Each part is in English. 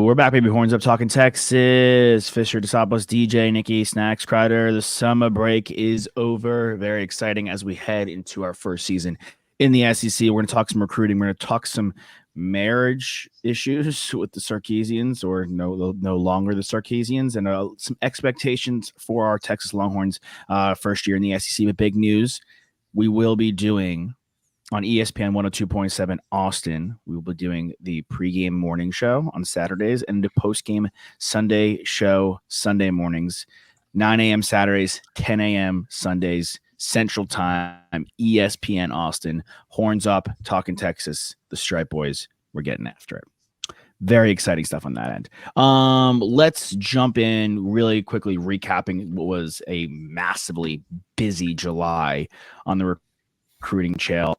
We're back, baby. Horns up, talking Texas. Fisher, DeSopos, DJ, Nikki, Snacks, Crider. The summer break is over. Very exciting as we head into our first season in the SEC. We're going to talk some recruiting. We're going to talk some marriage issues with the Sarkisians, or no longer the Sarkisians, and some expectations for our Texas Longhorns first year in the SEC. With big news, we will be doing on ESPN 102.7 Austin. We will be doing the pregame morning show on Saturdays and the postgame Sunday show Sunday mornings, 9 a.m. Saturdays, 10 a.m. Sundays, Central Time, ESPN Austin. Horns up, talking Texas. The Stripe Boys, we're getting after it. Very exciting stuff on that end. Let's jump in really quickly, recapping what was a massively busy July on the recruiting trail.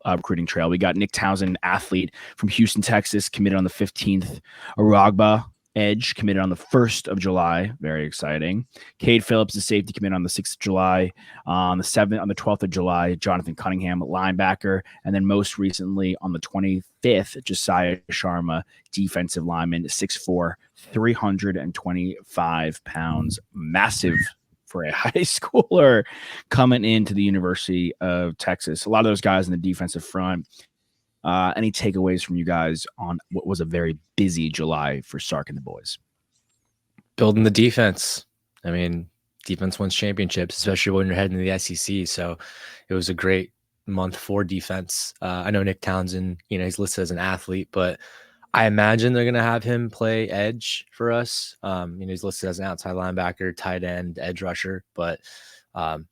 We got Nick Townsend, athlete from Houston, Texas, committed on the 15th. Aragba, edge, committed on the 1st of July. Very exciting. Cade Phillips, the safety, committed on the 6th of July. On the 12th of July, Jonathan Cunningham, linebacker. And then most recently on the 25th, Josiah Sharma, defensive lineman, 6'4", 325 pounds. Massive for a high schooler coming into the University of Texas. A lot of those guys in the defensive front. Any takeaways from you guys on what was a very busy July for Sark and the boys? Building the defense. I mean, defense wins championships, especially when you're heading to the SEC. So it was a great month for defense. I know Nick Townsend, he's listed as an athlete, but I imagine they're going to have him play edge for us. He's listed as an outside linebacker, tight end, edge rusher. But,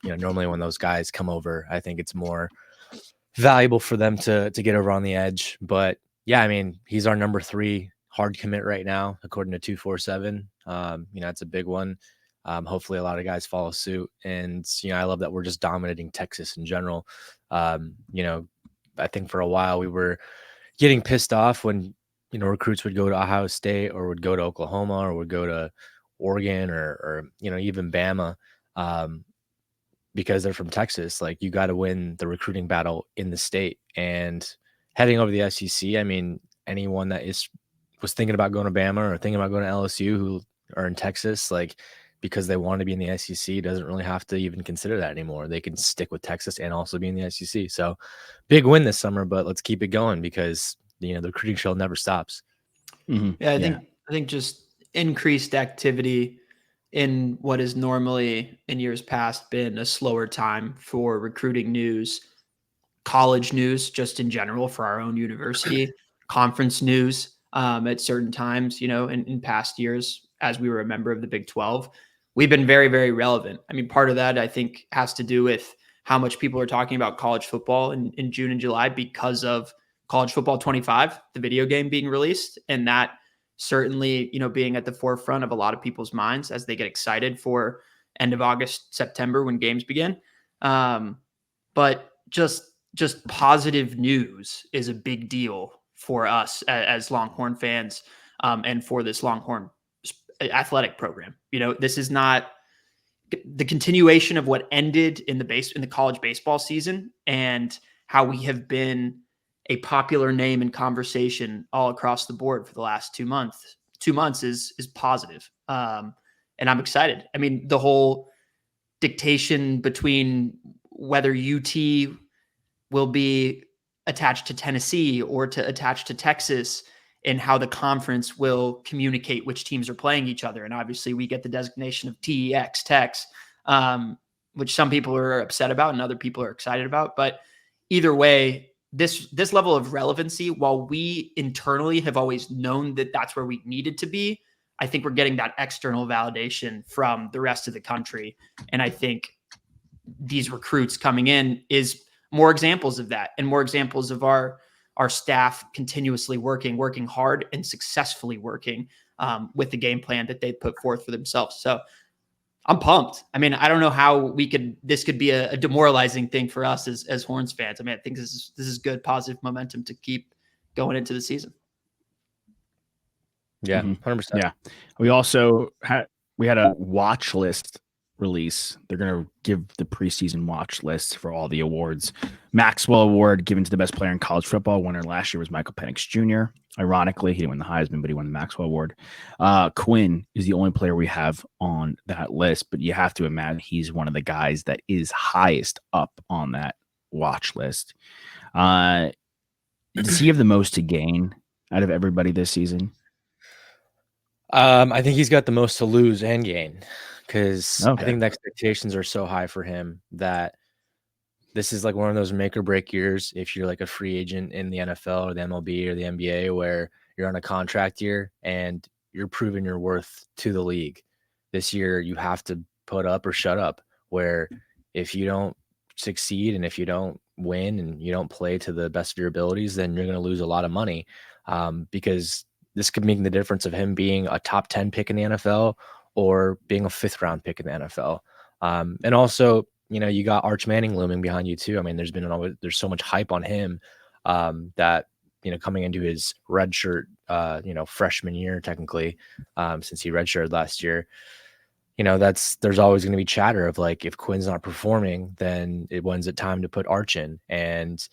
normally when those guys come over, I think it's more valuable for them to get over on the edge. But, yeah, I mean, he's our number 3 hard commit right now, according to 247. It's a big one. Hopefully a lot of guys follow suit. And, I love that we're just dominating Texas in general. I think for a while we were getting pissed off when recruits would go to Ohio State or would go to Oklahoma or would go to Oregon or even Bama because they're from Texas. Like, you got to win the recruiting battle in the state. And heading over the SEC, I mean, anyone that was thinking about going to Bama or thinking about going to LSU who are in Texas, like, because they want to be in the SEC, doesn't really have to even consider that anymore. They can stick with Texas and also be in the SEC. So big win this summer, but let's keep it going because the recruiting trail never stops. Mm-hmm. Yeah, I think just increased activity in what has normally in years past been a slower time for recruiting news, college news, just in general for our own university, conference news at certain times, in past years, as we were a member of the Big 12, we've been very, very relevant. I mean, part of that I think has to do with how much people are talking about college football in June and July because of College Football 25, the video game being released, and that certainly, being at the forefront of a lot of people's minds as they get excited for end of August, September when games begin. But just positive news is a big deal for us as Longhorn fans and for this Longhorn athletic program. This is not the continuation of what ended in the college baseball season and how we have been a popular name in conversation all across the board for the last 2 months. 2 months is positive. And I'm excited. I mean, the whole dictation between whether UT will be attached to Tennessee or to attach to Texas and how the conference will communicate which teams are playing each other. And obviously we get the designation of TEX, Tex, which some people are upset about and other people are excited about. But either way, this level of relevancy, while we internally have always known that that's where we needed to be, I think we're getting that external validation from the rest of the country. And I think these recruits coming in is more examples of that and more examples of our staff continuously working hard and successfully working with the game plan that they put forth for themselves. So I'm pumped. I mean, I don't know how this could be a demoralizing thing for us as Horns fans. I mean, I think this is good, positive momentum to keep going into the season. Yeah, 100%. Yeah. We also had a watch list release. They're going to give the preseason watch list for all the awards. Maxwell Award given to the best player in college football. Winner last year was Michael Penix Jr. Ironically, he didn't win the Heisman, but he won the Maxwell Award. Quinn is the only player we have on that list, but you have to imagine he's one of the guys that is highest up on that watch list. Does he have the most to gain out of everybody this season? I think he's got the most to lose and gain, because Okay. I think the expectations are so high for him that this is like one of those make or break years if you're like a free agent in the NFL or the MLB or the NBA, where you're on a contract year and you're proving your worth to the league. This year you have to put up or shut up, where if you don't succeed and if you don't win and you don't play to the best of your abilities, then you're going to lose a lot of money, because this could make the difference of him being a top 10 pick in the NFL or being a 5th round pick in the NFL. And also, you got Arch Manning looming behind you too. I mean, there's so much hype on him, that, coming into his redshirt, freshman year, technically, since he redshirted last year, there's always going to be chatter of like, if Quinn's not performing, then when's it time to put Arch in? And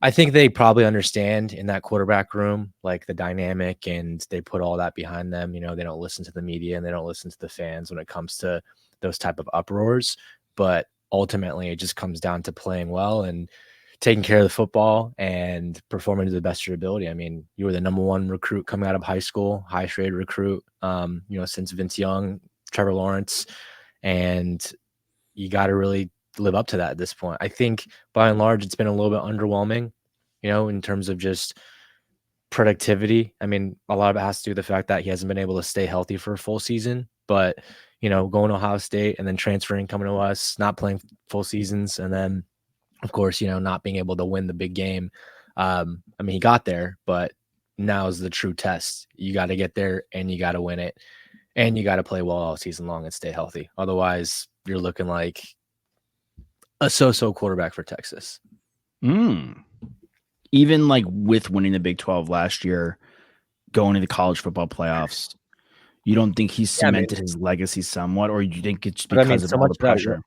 I think they probably understand in that quarterback room, like the dynamic, and they put all that behind them. They don't listen to the media and they don't listen to the fans when it comes to those type of uproars. But ultimately, it just comes down to playing well and taking care of the football and performing to the best of your ability. I mean, you were the number 1 recruit coming out of high school, highest rated recruit, since Vince Young, Trevor Lawrence, and you got to really live up to that at this point. I think by and large, it's been a little bit underwhelming, in terms of just productivity. I mean, a lot of it has to do with the fact that he hasn't been able to stay healthy for a full season, but going to Ohio State and then transferring, coming to us, not playing full seasons. And then of course, not being able to win the big game. I mean, he got there, but now is the true test. You got to get there and you got to win it, and you got to play well all season long and stay healthy. Otherwise, you're looking like a so-so quarterback for Texas. Even like with winning the Big 12 last year, going to the college football playoffs, you don't think he's cemented his legacy somewhat, or you think it's because of all the pressure?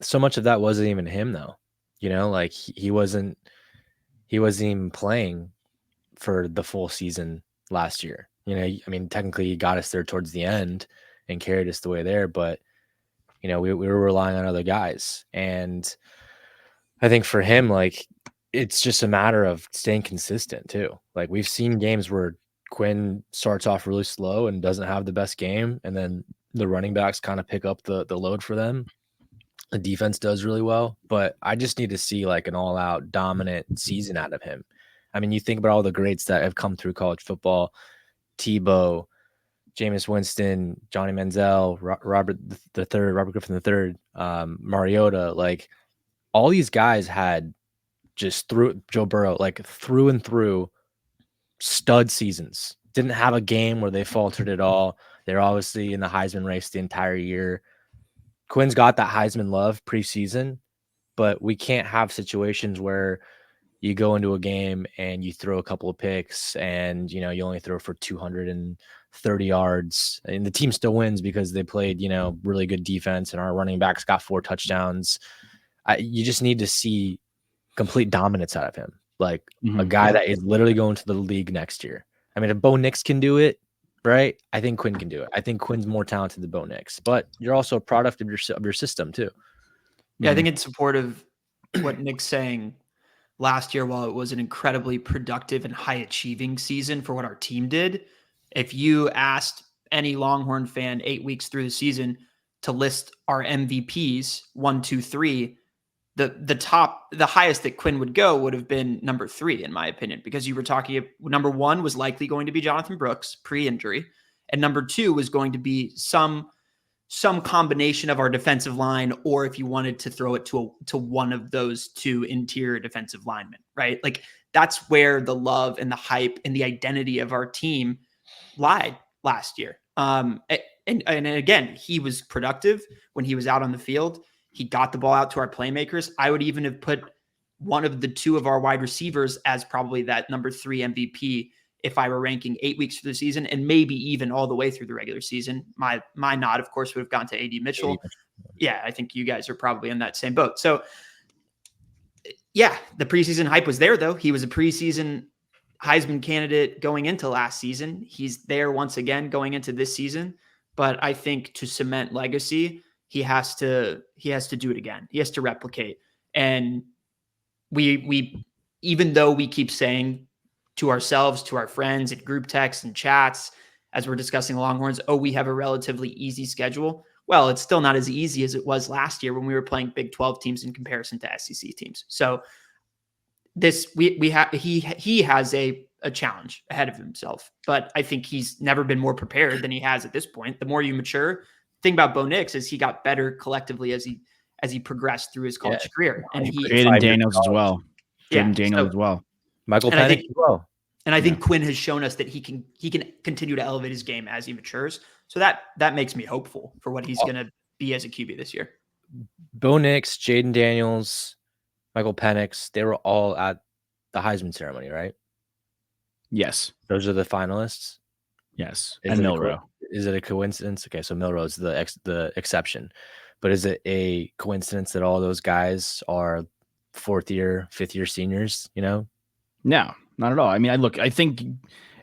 So much of that wasn't even him, though. Like he wasn't even playing for the full season last year. I mean, technically he got us there towards the end and carried us the way there, but we were relying on other guys. And I think for him, like, it's just a matter of staying consistent too. Like, we've seen games where Quinn starts off really slow and doesn't have the best game, and then the running backs kind of pick up the load for them. The defense does really well, but I just need to see like an all-out dominant season out of him. I mean, you think about all the greats that have come through college football: Tebow, Jameis Winston, Johnny Manziel, Robert Griffin III, Mariota. Like, all these guys had just Joe Burrow, like through and through stud seasons. Didn't have a game where they faltered at all. They're obviously in the Heisman race the entire year. Quinn's got that Heisman love preseason, but we can't have situations where you go into a game and you throw a couple of picks and, you only throw for 230 yards and the team still wins because they played, really good defense and our running backs got 4 touchdowns. You just need to see complete dominance out of him. Like a guy that is literally going to the league next year. I mean, if Bo Nix can do it, right? I think Quinn can do it. I think Quinn's more talented than Bo Nix, but you're also a product of your system too. Yeah, I think in support of what Nick's saying, last year, while it was an incredibly productive and high achieving season for what our team did, if you asked any Longhorn fan 8 weeks through the season to list our MVPs 1, 2, 3, the highest that Quinn would go would have been number 3, in my opinion, because you were talking, number 1 was likely going to be Jonathan Brooks pre-injury, and number 2 was going to be some combination of our defensive line, or if you wanted to throw it to one of those 2 interior defensive linemen, right? Like, that's where the love and the hype and the identity of our team lied last year. And again, he was productive when he was out on the field. He got the ball out to our playmakers. I would even have put one of the 2 of our wide receivers as probably that number 3 MVP if I were ranking 8 weeks through the season, and maybe even all the way through the regular season. My nod, of course, would have gone to AD Mitchell. yeah, I think you guys are probably in that same boat. So yeah, the preseason hype was there though. He was a preseason Heisman candidate going into last season. He's there once again going into this season. But I think to cement legacy, he has to do it again. He has to replicate. And we even though we keep saying to ourselves, to our friends in group texts and chats, as we're discussing Longhorns, oh, we have a relatively easy schedule. Well, it's still not as easy as it was last year when we were playing Big 12 teams in comparison to SEC teams. So this we have he has a challenge ahead of himself, but I think he's never been more prepared than he has at this point. The more you mature, thing about Bo Nix is he got better collectively as he progressed through his college career, and Jaden Daniels as well. Jaden Daniels as well. Michael Penix as well. And I think Quinn has shown us that he can continue to elevate his game as he matures. So that makes me hopeful for what he's going to be as a QB this year. Bo Nix, Jaden Daniels, Michael Penix, they were all at the Heisman ceremony, right? Yes. Those are the finalists? Yes. And Milroe. Is it a coincidence? Okay, so Milroe is the exception. But is it a coincidence that all those guys are fourth year, fifth year seniors, No, not at all. I mean, I think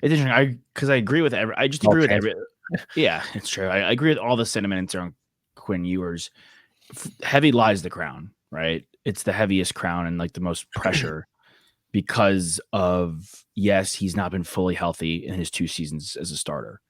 it's interesting. Because I agree with I just agree with every. Yeah, it's true. I agree with all the sentiments around Quinn Ewers. Heavy lies the crown, right? It's the heaviest crown and like the most pressure because of, yes, he's not been fully healthy in his 2 seasons as a starter.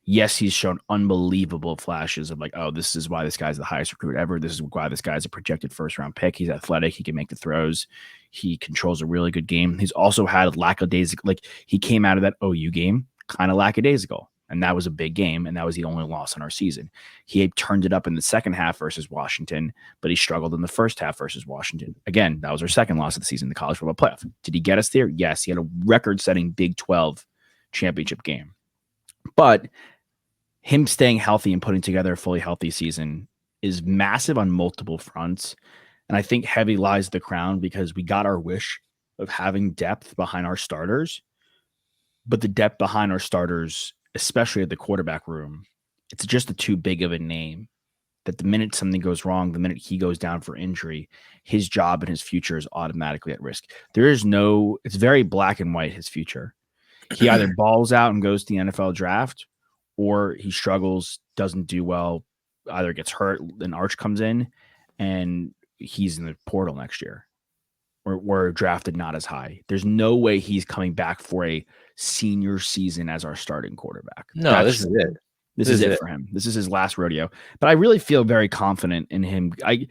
Yes, he's shown unbelievable flashes of like, oh, this is why this guy's the highest recruit ever. This is why this guy's a projected first-round pick. He's athletic. He can make the throws. He controls a really good game. He's also had lackadaisical, like he came out of that OU game kind of lackadaisical, and that was a big game, and that was the only loss in our season. He turned it up in the second half versus Washington, but he struggled in the first half versus Washington. Again, that was our second loss of the season in the college football playoff. Did he get us there? Yes, he had a record-setting Big 12 championship game. But him staying healthy and putting together a fully healthy season is massive on multiple fronts. And I think heavy lies the crown because we got our wish of having depth behind our starters. But the depth behind our starters, especially at the quarterback room, it's just too big of a name that the minute something goes wrong, the minute he goes down for injury, his job and his future is automatically at risk. It's very black and white, his future. He either balls out and goes to the NFL draft, or he struggles, doesn't do well, either gets hurt, then Arch comes in, and he's in the portal next year, or drafted not as high. There's no way he's coming back for a senior season as our starting quarterback. No, this is it. This is it for him. This is his last rodeo. But I really feel very confident in him. I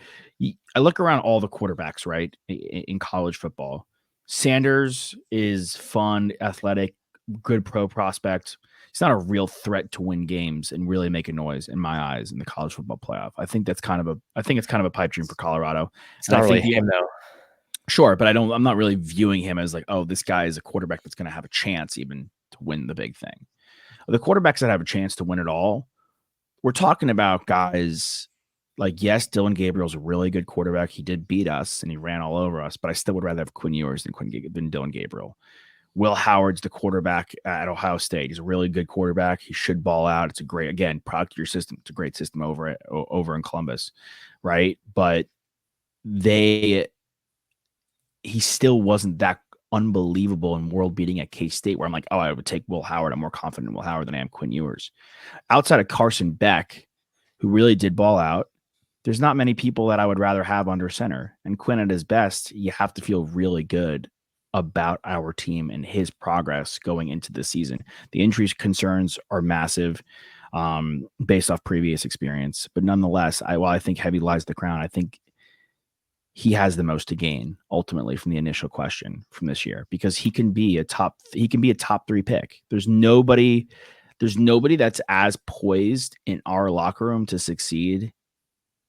look around all the quarterbacks, right, in college football. Sanders is fun, athletic, good pro prospect. He's not a real threat to win games and really make a noise in my eyes in the college football playoff. I think it's kind of a pipe dream for Colorado. It's not really him though. Sure, but I'm not really viewing him as like, oh, this guy is a quarterback that's going to have a chance even to win the big thing. The quarterbacks that have a chance to win it all, we're talking about guys like, yes, Dylan Gabriel's a really good quarterback. He did beat us and he ran all over us, but I still would rather have Quinn Ewers than Dylan Gabriel. Will Howard's the quarterback at Ohio State. He's a really good quarterback. He should ball out. It's a great, again, product of your system. It's a great system over in Columbus, right? But he still wasn't that unbelievable and world-beating at K-State where I'm like, oh, I would take Will Howard. I'm more confident in Will Howard than I am Quinn Ewers. Outside of Carson Beck, who really did ball out, there's not many people that I would rather have under center. And Quinn at his best, you have to feel really good about our team and his progress going into the season. The injury concerns are massive based off previous experience, but nonetheless, I think heavy lies the crown. I think he has the most to gain ultimately from the initial question from this year because he can be a top 3 pick. There's nobody that's as poised in our locker room to succeed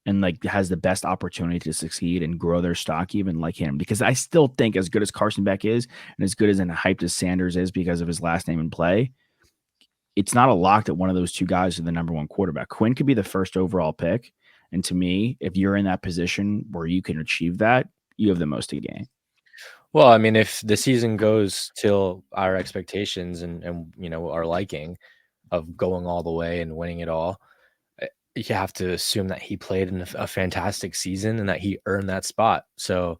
and like has the best opportunity to succeed and grow their stock even like him. Because I still think as good as Carson Beck is and as good as and hyped as Sanders is because of his last name and play, it's not a lock that one of those two guys are the number 1 quarterback. Quinn could be the first overall pick. And to me, if you're in that position where you can achieve that, you have the most to gain. Well, I mean, if the season goes till our expectations and our liking of going all the way and winning it all, you have to assume that he played in a fantastic season and that he earned that spot. So,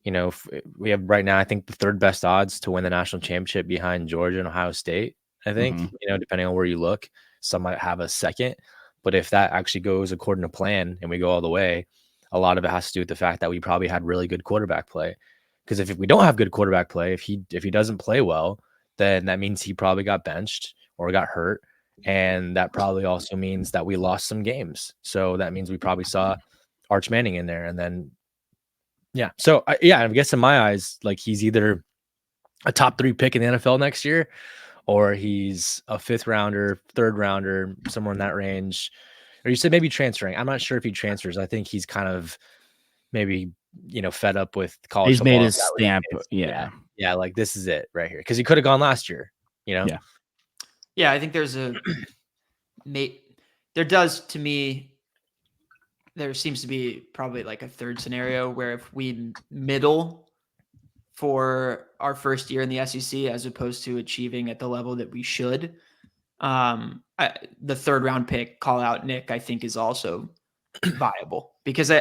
we have right now, I think the third best odds to win the national championship behind Georgia and Ohio State. I think, depending on where you look, some might have a second. But if that actually goes according to plan and we go all the way, a lot of it has to do with the fact that we probably had really good quarterback play. Because if we don't have good quarterback play, if he doesn't play well, then that means he probably got benched or got hurt. And that probably also means that we lost some games. So that means we probably saw Arch Manning in there. And then, yeah. So, I guess in my eyes, like he's either a top 3 pick in the NFL next year, or he's a 5th rounder, 3rd rounder, somewhere in that range. Or you said maybe transferring. I'm not sure if he transfers. I think he's kind of maybe, fed up with college He's football. made his stamp. Yeah. Yeah. Like this is it right here. Cause he could have gone last year, Yeah. Yeah. I think there does, to me, there seems to be probably like a third scenario where if we middle for our first year in the SEC as opposed to achieving at the level that we should, the 3rd round pick, call out Nick, I think is also viable because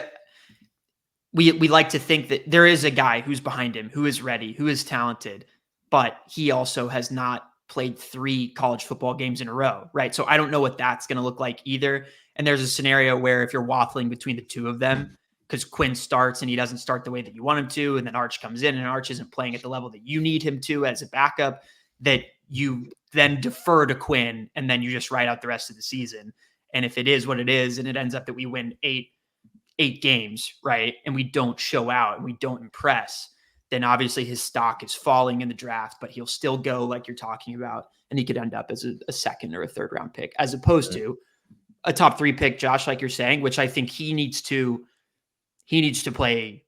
we like to think that there is a guy who's behind him, who is ready, who is talented, but he also has not played 3 college football games in a row, right? So I don't know what that's going to look like either. And there's a scenario where if you're waffling between the two of them, because Quinn starts and he doesn't start the way that you want him to, and then Arch comes in and Arch isn't playing at the level that you need him to as a backup, that you then defer to Quinn and then you just ride out the rest of the season. And if it is what it is, and it ends up that we win eight games, right, and we don't show out and we don't impress, then obviously his stock is falling in the draft, but he'll still go like you're talking about, and he could end up as a 2nd or a 3rd round pick, as opposed to a top 3 pick, Josh, like you're saying, which I think he needs to play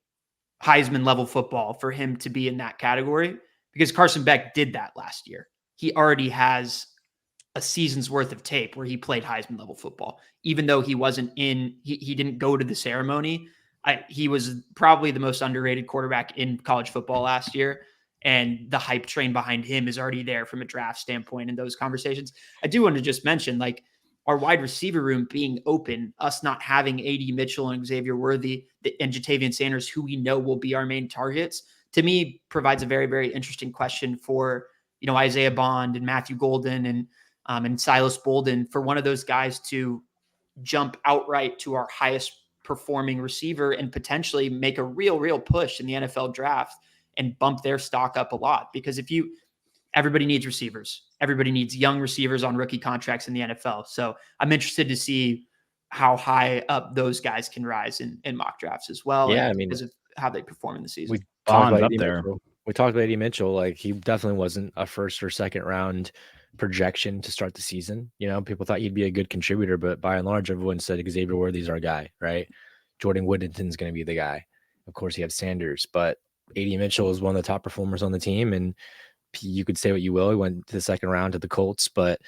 Heisman level football for him to be in that category, because Carson Beck did that last year. He already has a season's worth of tape where he played Heisman level football, even though he wasn't he didn't go to the ceremony. He was probably the most underrated quarterback in college football last year. And the hype train behind him is already there from a draft standpoint in those conversations. I do want to just mention, like, our wide receiver room being open, us not having A.D. Mitchell and Xavier Worthy and Jatavian Sanders, who we know will be our main targets, to me provides a very, very interesting question for, Isaiah Bond and Matthew Golden and Silas Bolden, for one of those guys to jump outright to our highest performing receiver and potentially make a real push in the NFL draft and bump their stock up a lot. Because everybody needs receivers. Everybody needs young receivers on rookie contracts in the NFL. So I'm interested to see how high up those guys can rise in mock drafts as well. Yeah, because of how they perform in the season. We talked about up there. We talked about A.D. Mitchell. Like, he definitely wasn't a 1st or 2nd round projection to start the season. People thought he'd be a good contributor, but by and large, everyone said Xavier Worthy's our guy, right? Jordan Whittington's going to be the guy. Of course, he had Sanders, but A.D. Mitchell is one of the top performers on the team, and you could say what you will. He went to the 2nd round to the Colts, but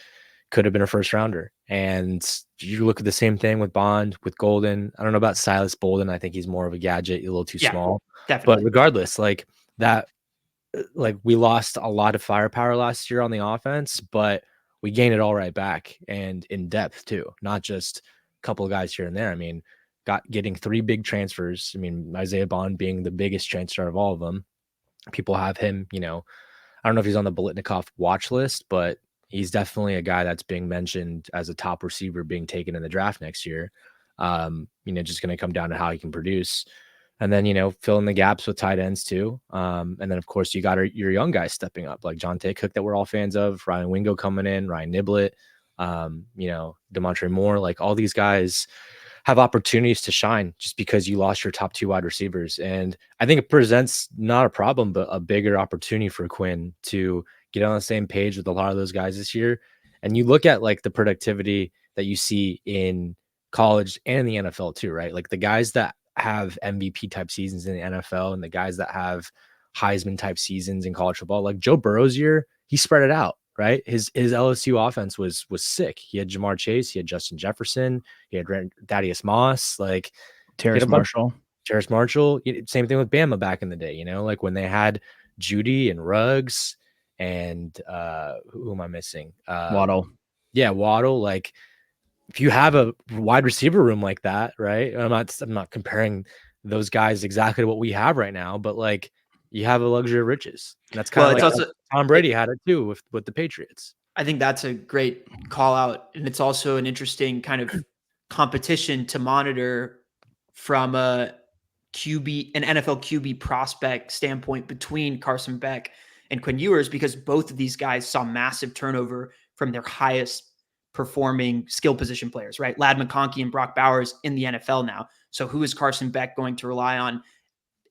could have been a 1st rounder. And you look at the same thing with Bond, with Golden. I don't know about Silas Bolden. I think he's more of a gadget, a little too small. Definitely. But regardless, like that, like we lost a lot of firepower last year on the offense, but we gained it all right back, and in depth too, not just a couple of guys here and there. I mean, getting 3 big transfers. I mean, Isaiah Bond being the biggest transfer of all of them. People have him, I don't know if he's on the Bolitnikoff watch list, but he's definitely a guy that's being mentioned as a top receiver being taken in the draft next year. Just going to come down to how he can produce. And then, fill in the gaps with tight ends too. And then, of course, you got your young guys stepping up, like Jonte Cook that we're all fans of, Ryan Wingo coming in, Ryan Niblett, Demontre Moore. Like, all these guys have opportunities to shine just because you lost your top 2 wide receivers. And I think it presents not a problem, but a bigger opportunity for Quinn to get on the same page with a lot of those guys this year. And you look at like the productivity that you see in college and the NFL too, right? Like the guys that have MVP type seasons in the NFL and the guys that have Heisman type seasons in college football, like Joe Burrow's year, he spread it out, right? His LSU offense was sick. He had Jamar Chase, he had Justin Jefferson, he had Thaddeus Moss, like Terrace Marshall. Same thing with Bama back in the day, like when they had Judy and Ruggs and who am I missing? Waddle. Yeah, Waddle. Like if you have a wide receiver room like that, right? I'm not comparing those guys exactly to what we have right now, but like you have a luxury of riches. And that's kind of it's like also Tom Brady had it too with the Patriots. I think that's a great call out. And it's also an interesting kind of competition to monitor from an NFL QB prospect standpoint between Carson Beck and Quinn Ewers, because both of these guys saw massive turnover from their highest performing skill position players, right? Ladd McConkey and Brock Bowers in the NFL now. So who is Carson Beck going to rely on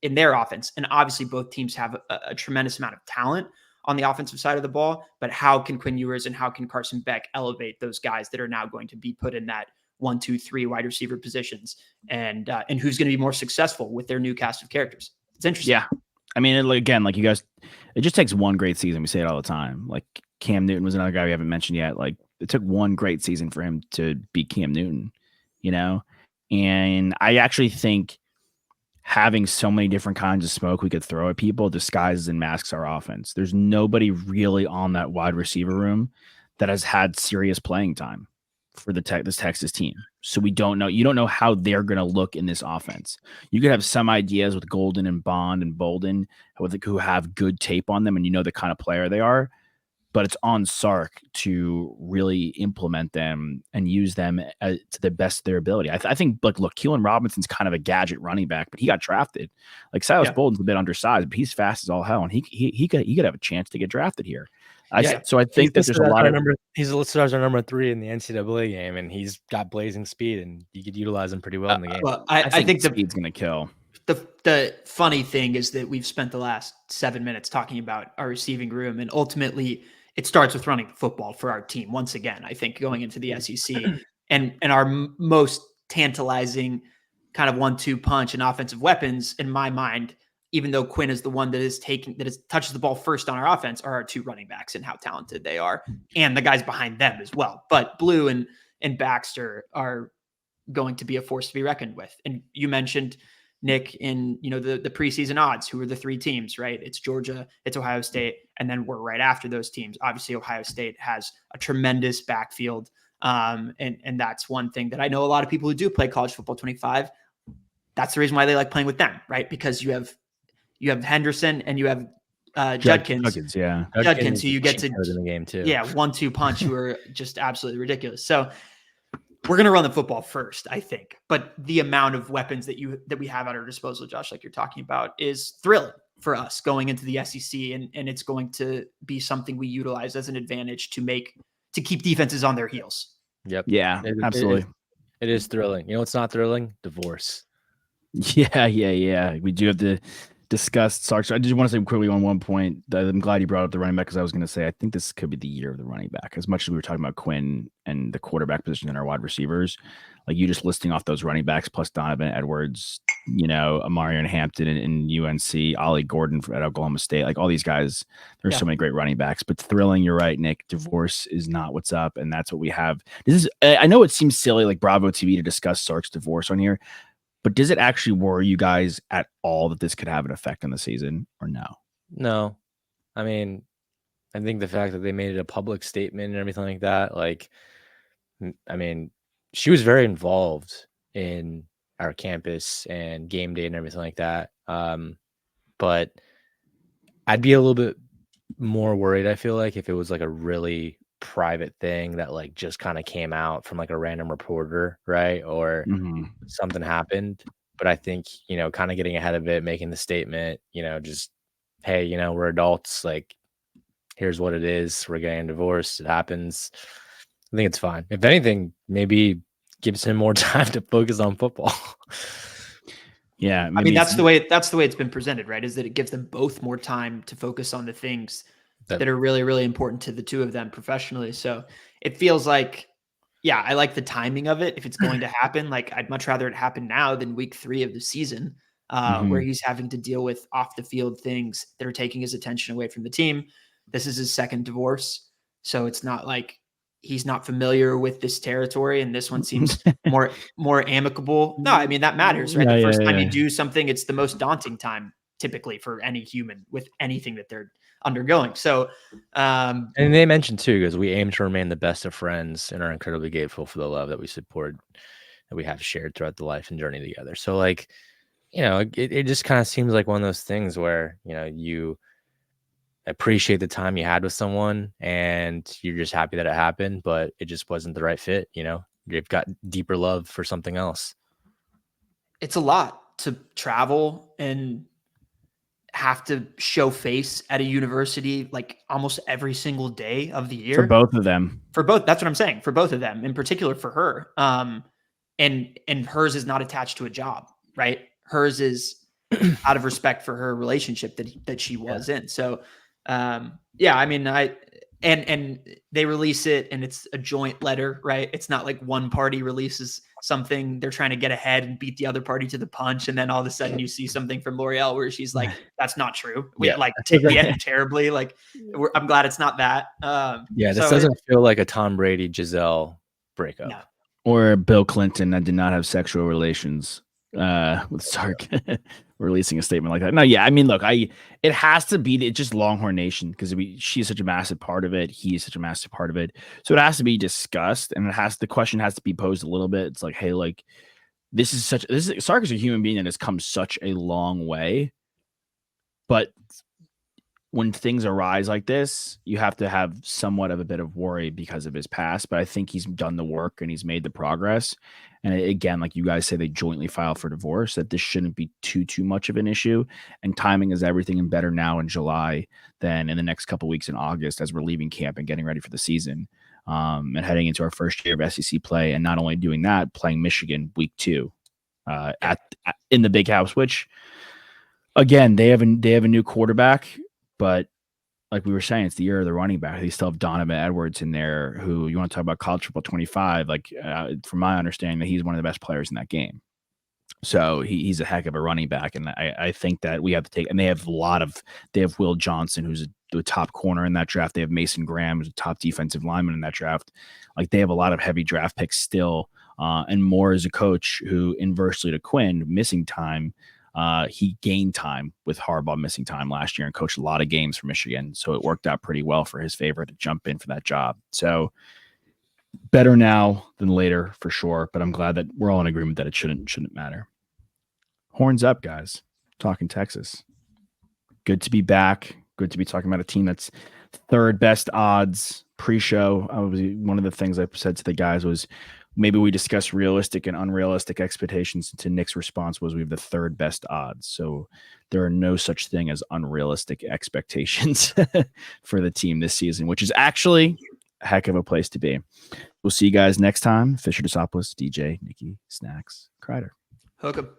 in their offense? And obviously both teams have a tremendous amount of talent on the offensive side of the ball, but how can Quinn Ewers and how can Carson Beck elevate those guys that are now going to be put in that 1, 2, 3 wide receiver positions, and who's going to be more successful with their new cast of characters? It's interesting. Yeah. I mean, again, like you guys, it just takes one great season. We say it all the time. Like Cam Newton was another guy we haven't mentioned yet. Like it took one great season for him to be Cam Newton, and I actually think having so many different kinds of smoke we could throw at people disguises and masks our offense. There's nobody really on that wide receiver room that has had serious playing time for this Texas team. So we don't know. You don't know how they're going to look in this offense. You could have some ideas with Golden and Bond and Bolden who have good tape on them, and you know the kind of player they are. But it's on Sark to really implement them and use them to the best of their ability. I think, look, Keelan Robinson's kind of a gadget running back, but he got drafted. Like Silas Bolden's a bit undersized, but he's fast as all hell, and he could have a chance to get drafted here. So I think that there's a lot of he's listed as our number 3 in the NCAA game, and he's got blazing speed, and you could utilize him pretty well in the game. Well, I think speed's going to kill. The funny thing is that we've spent the last 7 minutes talking about our receiving room, and ultimately it starts with running the football for our team. Once again, I think going into the SEC and our most tantalizing kind of 1-2 punch and offensive weapons in my mind, even though Quinn is the one that touches the ball first on our offense, are our 2 running backs and how talented they are, and the guys behind them as well. But Blue and Baxter are going to be a force to be reckoned with. And you mentioned, Nick, in the preseason odds, who are the 3 teams, right? It's Georgia, it's Ohio State, and then we're right after those teams. Obviously, Ohio State has a tremendous backfield, and that's one thing that I know a lot of people who do play college football 25. That's the reason why they like playing with them, right? Because you have Henderson and you have Judkins, Judkins, who you get to in the game too. 1-2 punch, who are just absolutely ridiculous. So we're going to run the football first, I think. But the amount of weapons that we have at our disposal, Josh, like you're talking about, is thrilling for us going into the SEC. And it's going to be something we utilize as an advantage to keep defenses on their heels. Yep. Yeah, absolutely. It is thrilling. You know what's not thrilling? Divorce. Yeah. We do have to discuss Sark. I just want to say quickly on one point that I'm glad you brought up the running back, because I was going to say I think this could be the year of the running back. As much as we were talking about Quinn and the quarterback position and our wide receivers, like you just listing off those running backs plus Donovan Edwards, Amarian Hampton and UNC, Ollie Gordon at Oklahoma State, like all these guys. There's so many great running backs, but thrilling. You're right, Nick. Divorce is not what's up, and that's what we have. I know it seems silly, like Bravo TV, to discuss Sark's divorce on here. But does it actually worry you guys at all that this could have an effect on the season, or no? No. I mean, I think the fact that they made it a public statement and everything like that, like, I mean, she was very involved in our campus and game day and everything like that. But I'd be a little bit more worried, I feel like, if it was like a really private thing that like just kind of came out from like a random reporter, right? Or something happened. But I think, kind of getting ahead of it, making the statement, just, hey, we're adults, like, here's what it is. We're getting divorced. It happens. I think it's fine. If anything, maybe gives him more time to focus on football. Yeah. I mean, that's the way it's been presented, right? Is that it gives them both more time to focus on the things that are really, really important to the 2 of them professionally. So it feels like, I like the timing of it. If it's going to happen, like I'd much rather it happen now than week 3 of the season, where he's having to deal with off the field things that are taking his attention away from the team. This is his second divorce. So it's not like he's not familiar with this territory, and this one seems more amicable. No, I mean, that matters, right? The first time you do something, it's the most daunting time typically for any human with anything that they're undergoing. So, and they mentioned too, because we aim to remain the best of friends and are incredibly grateful for the love that we support, that we have shared throughout the life and journey together. So like, you know, it just kind of seems like one of those things where, you know, you appreciate the time you had with someone and you're just happy that it happened, but it just wasn't the right fit. You know, you've got deeper love for something else. It's a lot to travel and have to show face at a university like almost every single day of the year. For both of them. For both. That's what I'm saying. For both of them, in particular for her. And hers is not attached to a job, right? Hers is out of respect for her relationship that she was in. So, yeah, I mean, and they release it and it's a joint letter, right? It's not like one party releases something, they're trying to get ahead and beat the other party to the punch. And then all of a sudden you see something from L'Oreal where she's like, that's not true. We like take the end terribly. Like, I'm glad it's not that. This doesn't feel like a Tom Brady Giselle breakup. No. Or Bill Clinton that did not have sexual relations with Sark releasing a statement like that. No, yeah, I mean, look, it has to be just Longhorn Nation because she's such a massive part of it. He is such a massive part of it, so it has to be discussed, and the question has to be posed a little bit. It's like, hey, like Sark is a human being that has come such a long way, but when things arise like this, you have to have somewhat of a bit of worry because of his past. But I think he's done the work and he's made the progress. And again, like you guys say, they jointly filed for divorce, that this shouldn't be too much of an issue. And timing is everything, and better now in July than in the next couple of weeks in August as we're leaving camp and getting ready for the season and heading into our first year of SEC play. And not only doing that, playing Michigan week 2 in the Big House, which again, they have a new quarterback. But like we were saying, it's the year of the running back. They still have Donovan Edwards in there, who you want to talk about college football 25. Like from my understanding, that he's one of the best players in that game. So he's a heck of a running back, and I think that we have to take. And they have Will Johnson, who's the top corner in that draft. They have Mason Graham, who's a top defensive lineman in that draft. Like they have a lot of heavy draft picks still, and Moore is a coach who, inversely to Quinn, missing time. He gained time with Harbaugh missing time last year and coached a lot of games for Michigan. So it worked out pretty well for his favor to jump in for that job. So better now than later for sure. But I'm glad that we're all in agreement that it shouldn't matter. Horns up, guys. Talking Texas. Good to be back. Good to be talking about a team that's third best odds pre-show. One of the things I said to the guys was, maybe we discuss realistic and unrealistic expectations. To Nick's response was, we have the third best odds. So there are no such thing as unrealistic expectations for the team this season, which is actually a heck of a place to be. We'll see you guys next time. Fisher Desopoulos, DJ, Nikki, Snacks, Kreider. Hook 'em.